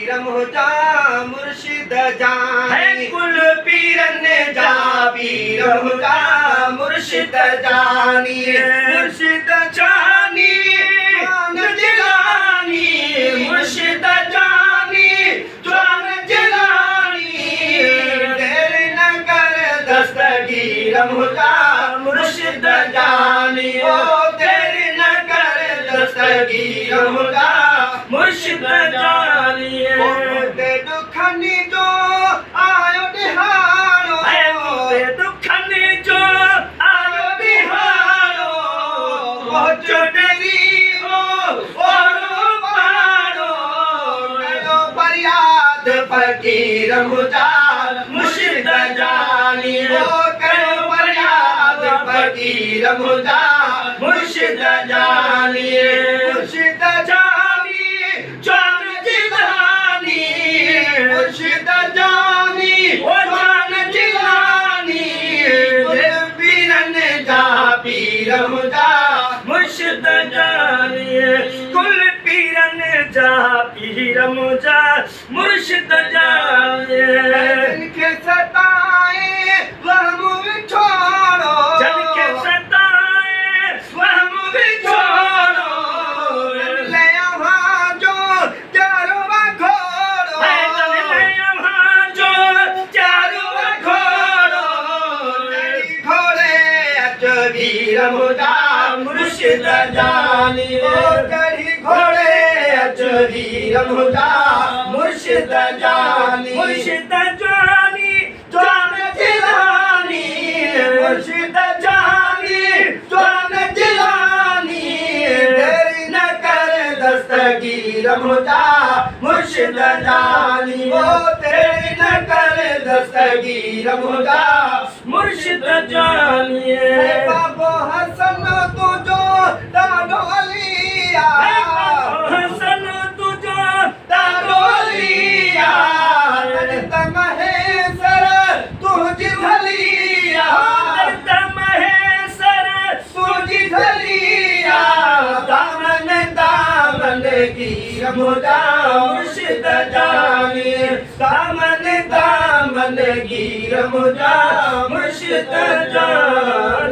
पीर मुझा मुर्शिद जानी है कुल पीरन जा पीर मुझा मुर्शिद जानी मुर्शिद जानी जान जिलानी मुर्शिद जानी जान जिलानी देर न कर दस्तगीर मुझा मुर्शिद जानी ओ देर न कर दस्तगीर मुझा मुर्शिद जानी ते दुखनी जो आयो दिहाड़ो ते दुखनी जो आयो दिहाड़ो वो चुनरी हो और पारो करो फरियाद फकीर मुझा मुर्शिद जानी ओ करो फरियाद फकीर मुझा मुर्शिद जानी मुर्शिद जानी जान जिलानी मुर्शिद जानी ओ जान जिलानी पीरन जा पीर मुझा मुर्शिद जानी कुल पीरन जा पीर मुझा मुर्शिद जानी जिनके सताए वह मुँह छोड़ो जन के सताए वह मुझ छोड़ो ले यहाँ जो चारों घोड़ो है जन ले यहाँ जो चारों घोड़ो तेरी घोड़े अजबीर मुझा मुर्शिद जानी ओ तेरी घोड़े अजबीर मुझा मुर्शिद जानी मुर्शिद जानी जान जिलानी मुर्शिद जानी जान जिलानी तेरी न कर दस्तगीर मुझा मुर्शिद जानी ओ तेरी न कर दस्तगीर मुझा मुर्शिद जानी बाबो हसन तुझो दादो अलिया हसन तुझो दादो अलिया तम है सर तुझी धलिया महेश्वर तुझी धलिया दामन दामन गिर मुझा मुर्शिद जानी दामन दामन गिर मुझा मुर्शिद जानी